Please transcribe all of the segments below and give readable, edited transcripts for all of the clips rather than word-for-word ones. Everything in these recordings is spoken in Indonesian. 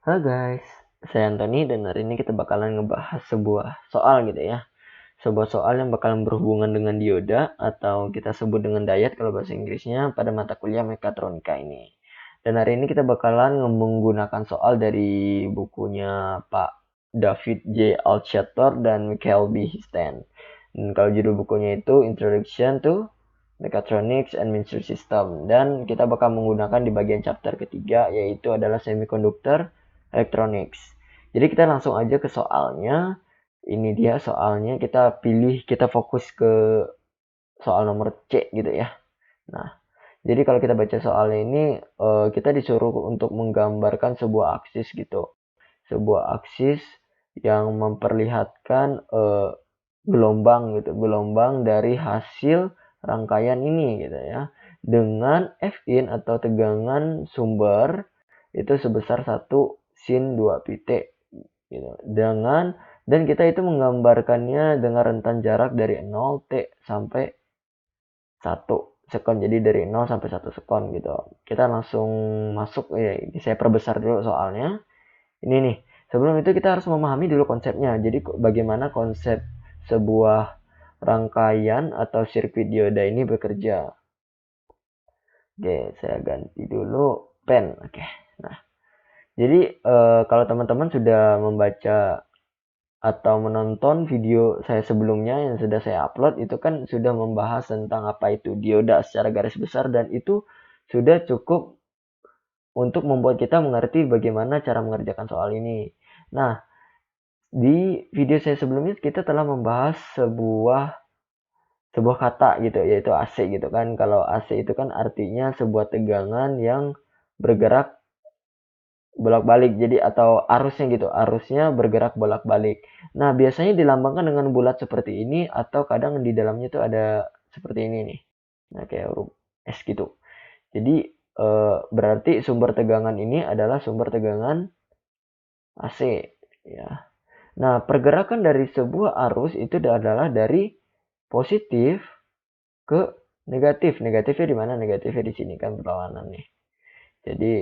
Halo guys, saya Anthony dan hari ini kita bakalan ngebahas sebuah soal gitu ya. Sebuah soal yang bakalan berhubungan dengan dioda atau kita sebut dengan diode kalau bahasa Inggrisnya pada mata kuliah mekatronika ini. Dan hari ini kita bakalan menggunakan soal dari bukunya Pak David J. Altshuler dan Michael B. Histen. Dan kalau judul bukunya itu Introduction to Mechatronics and Mainstream System, dan kita bakal menggunakan di bagian chapter ketiga yaitu adalah Semiconductor Electronics. Jadi kita langsung aja ke soalnya. Ini dia soalnya, kita fokus ke soal nomor C gitu ya. Nah, jadi kalau kita baca soalnya ini kita disuruh untuk menggambarkan sebuah aksis gitu. Sebuah aksis yang memperlihatkan gelombang gitu, gelombang dari hasil rangkaian ini gitu ya, dengan Fin atau tegangan sumber itu sebesar 1 sin 2 pt gitu. Dan kita itu menggambarkannya dengan rentan jarak dari 0 t sampai 1 sekon. Jadi dari 0 sampai 1 sekon gitu. Kita langsung masuk ya, saya perbesar dulu soalnya. Ini nih, sebelum itu kita harus memahami dulu konsepnya. Jadi bagaimana konsep sebuah rangkaian atau sirkuit dioda ini bekerja. Oke, saya ganti dulu pen. Oke. Nah, jadi kalau teman-teman sudah membaca atau menonton video saya sebelumnya yang sudah saya upload, itu kan sudah membahas tentang apa itu dioda secara garis besar, dan itu sudah cukup untuk membuat kita mengerti bagaimana cara mengerjakan soal ini. Nah, di video saya sebelumnya kita telah membahas sebuah kata gitu, yaitu AC gitu kan. Kalau AC itu kan artinya sebuah tegangan yang bergerak bolak-balik, jadi atau arusnya gitu, arusnya bergerak bolak-balik. Nah, biasanya dilambangkan dengan bulat seperti ini, atau kadang di dalamnya tuh ada seperti ini nih. Nah, kayak huruf S gitu. Jadi berarti sumber tegangan ini adalah sumber tegangan AC ya. Nah, pergerakan dari sebuah arus itu adalah dari positif ke negatif. Negatifnya di mana? Negatifnya di sini kan, berlawanan nih. Jadi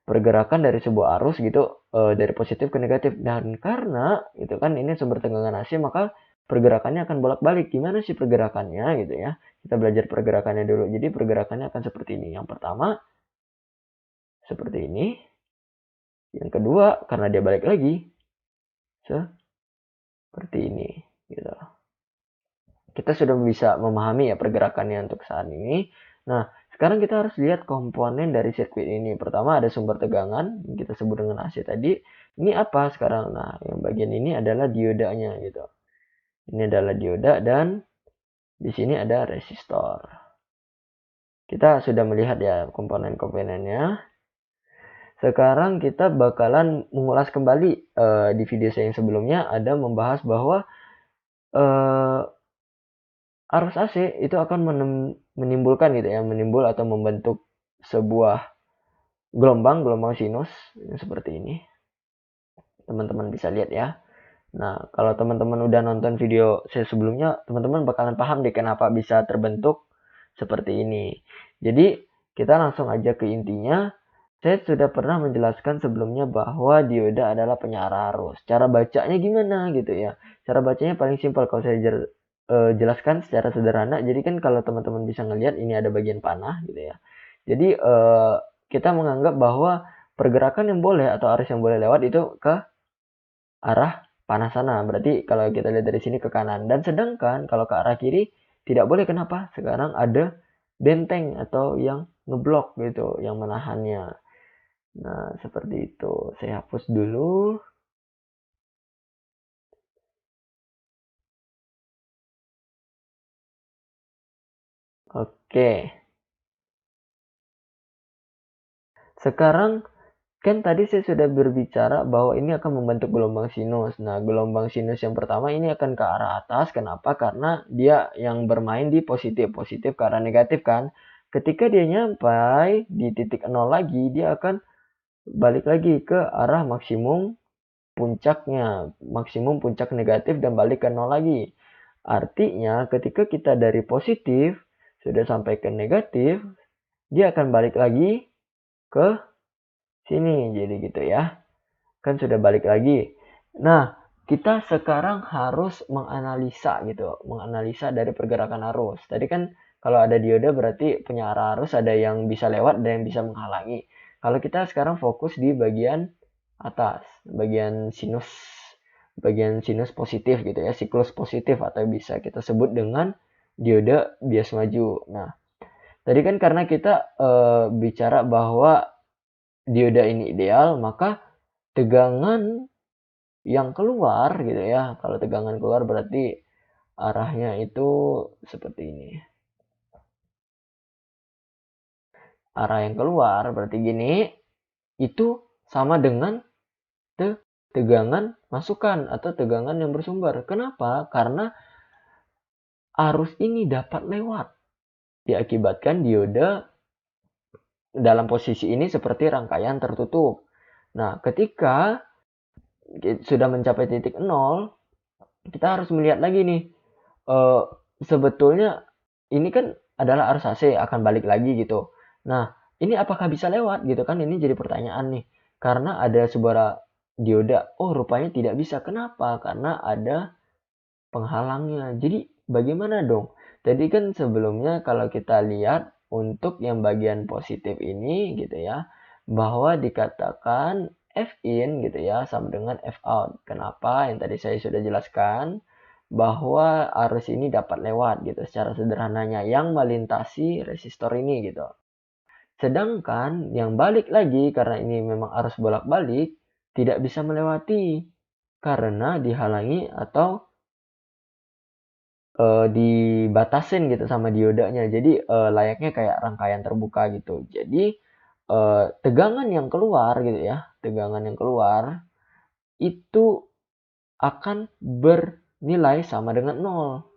pergerakan dari sebuah arus gitu dari positif ke negatif, dan karena itu kan ini sumber tegangan AC, maka pergerakannya akan bolak-balik. Gimana sih pergerakannya gitu ya? Kita belajar pergerakannya dulu. Jadi pergerakannya akan seperti ini. Yang pertama seperti ini. Yang kedua karena dia balik lagi seperti ini gitu. Kita sudah bisa memahami ya pergerakannya untuk saat ini. Nah, sekarang kita harus lihat komponen dari sirkuit ini. Pertama ada sumber tegangan, yang kita sebut dengan AC tadi. Ini apa sekarang? Nah, yang bagian ini adalah diodanya gitu. Ini adalah dioda, dan di sini ada resistor. Kita sudah melihat ya komponen-komponennya. Sekarang kita bakalan mengulas kembali di video saya yang sebelumnya ada membahas bahwa eh, arus AC itu akan menimbulkan gitu ya, menimbul atau membentuk sebuah gelombang sinus seperti ini. Teman-teman bisa lihat ya. Nah, kalau teman-teman udah nonton video saya sebelumnya, teman-teman bakalan paham deh kenapa bisa terbentuk seperti ini. Jadi, kita langsung aja ke intinya. Saya sudah pernah menjelaskan sebelumnya bahwa dioda adalah penyara arus. Cara bacanya gimana gitu ya? Cara bacanya paling simpel kalau saya jelaskan secara sederhana. Jadi kan kalau teman-teman bisa ngelihat ini ada bagian panah gitu ya. Jadi kita menganggap bahwa pergerakan yang boleh atau arus yang boleh lewat itu ke arah panah sana. Berarti kalau kita lihat dari sini ke kanan. Dan sedangkan kalau ke arah kiri tidak boleh. Kenapa? Sekarang ada benteng atau yang ngeblok gitu, yang menahannya. Nah, seperti itu. Saya hapus dulu. Oke. Sekarang kan tadi saya sudah berbicara bahwa ini akan membentuk gelombang sinus. Nah, gelombang sinus yang pertama ini akan ke arah atas. Kenapa? Karena dia yang bermain di positif. Positif ke arah negatif kan. Ketika dia nyampai di titik 0 lagi, dia akan balik lagi ke arah maksimum puncaknya. Maksimum puncak negatif dan balik ke 0 lagi. Artinya ketika kita dari positif sudah sampai ke negatif, dia akan balik lagi ke sini. Jadi gitu ya. kan sudah balik lagi. Nah, kita sekarang harus menganalisa gitu, menganalisa dari pergerakan arus. Tadi kan kalau ada dioda berarti punya arah arus, ada yang bisa lewat dan yang bisa menghalangi. Kalau kita sekarang fokus di bagian atas, bagian sinus positif gitu ya, siklus positif atau bisa kita sebut dengan dioda bias maju. Nah, tadi kan karena kita bicara bahwa dioda ini ideal, maka tegangan yang keluar gitu ya. Kalau tegangan keluar berarti arahnya itu seperti ini. Arah yang keluar berarti gini, itu sama dengan tegangan masukan atau tegangan yang bersumber. Kenapa? Karena arus ini dapat lewat. Diakibatkan dioda dalam posisi ini seperti rangkaian tertutup. Nah, ketika sudah mencapai titik nol, kita harus melihat lagi nih, sebetulnya ini kan adalah arus AC akan balik lagi gitu. Nah, ini apakah bisa lewat gitu kan? Ini jadi pertanyaan nih. Karena ada sebuah dioda, oh rupanya tidak bisa. Kenapa? Karena ada penghalangnya. Jadi bagaimana dong? Tadi kan sebelumnya kalau kita lihat untuk yang bagian positif ini gitu ya, bahwa dikatakan F in gitu ya sama dengan F out. Kenapa? Yang tadi saya sudah jelaskan bahwa arus ini dapat lewat gitu secara sederhananya yang melintasi resistor ini gitu. Sedangkan yang balik lagi karena ini memang arus bolak-balik tidak bisa melewati karena dihalangi atau dibatasin gitu sama diodanya. Jadi layaknya kayak rangkaian terbuka gitu. Jadi tegangan yang keluar gitu ya, tegangan yang keluar itu akan bernilai sama dengan 0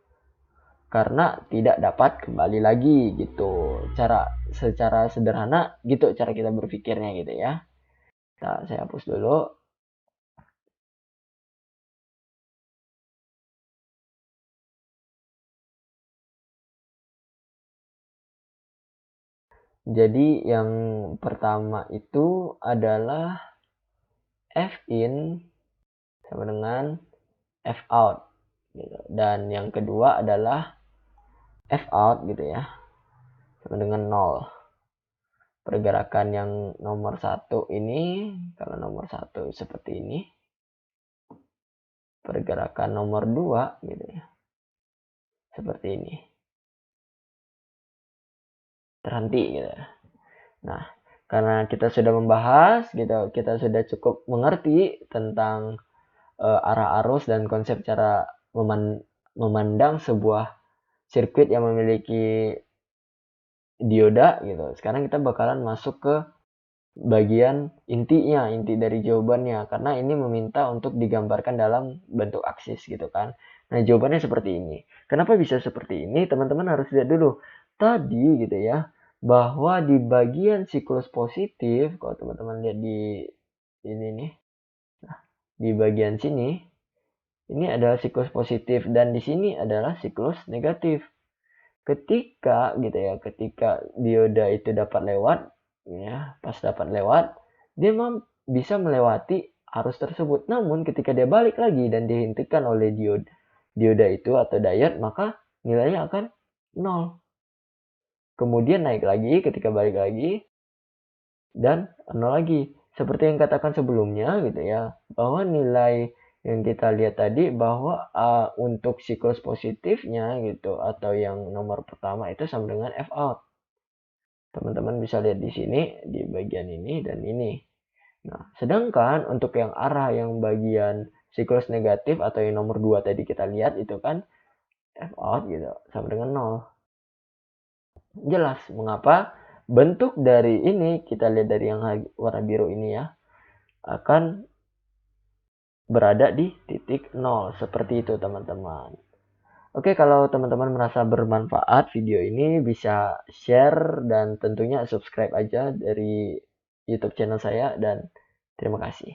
karena tidak dapat kembali lagi gitu. Secara sederhana gitu cara kita berpikirnya gitu ya. Nah, saya hapus dulu. Jadi yang pertama itu adalah F in sama dengan F out gitu. Dan yang kedua adalah F out gitu ya sama dengan 0. Pergerakan yang nomor 1 ini, kalau nomor 1 seperti ini, pergerakan nomor 2 gitu ya seperti ini, terhenti gitu. Nah, karena kita sudah membahas gitu, kita sudah cukup mengerti tentang arah arus dan konsep cara memandang sebuah sirkuit yang memiliki dioda gitu. Sekarang kita bakalan masuk ke bagian intinya, inti dari jawabannya, karena ini meminta untuk digambarkan dalam bentuk aksis gitu kan. Nah, jawabannya seperti ini. Kenapa bisa seperti ini? Teman-teman harus lihat dulu. Tadi gitu ya, bahwa di bagian siklus positif, kalau teman-teman lihat di ini nih, nah, di bagian sini, ini adalah siklus positif dan di sini adalah siklus negatif. Ketika gitu ya, ketika dioda itu dapat lewat, ya pas dapat lewat, dia bisa melewati arus tersebut. Namun ketika dia balik lagi dan dihentikan oleh dioda itu atau diode, maka nilainya akan 0. Kemudian naik lagi ketika balik lagi dan 0 lagi. Seperti yang katakan sebelumnya gitu ya, bahwa nilai yang kita lihat tadi bahwa untuk siklus positifnya gitu atau yang nomor pertama itu sama dengan F out. Teman-teman bisa lihat di sini di bagian ini dan ini. Nah, sedangkan untuk yang arah yang bagian siklus negatif atau yang nomor 2 tadi kita lihat itu kan F out gitu sama dengan 0. Jelas mengapa bentuk dari ini kita lihat dari yang warna biru ini ya akan berada di titik 0 seperti itu teman-teman. Oke, kalau teman-teman merasa bermanfaat video ini bisa share dan tentunya subscribe aja dari YouTube channel saya dan terima kasih.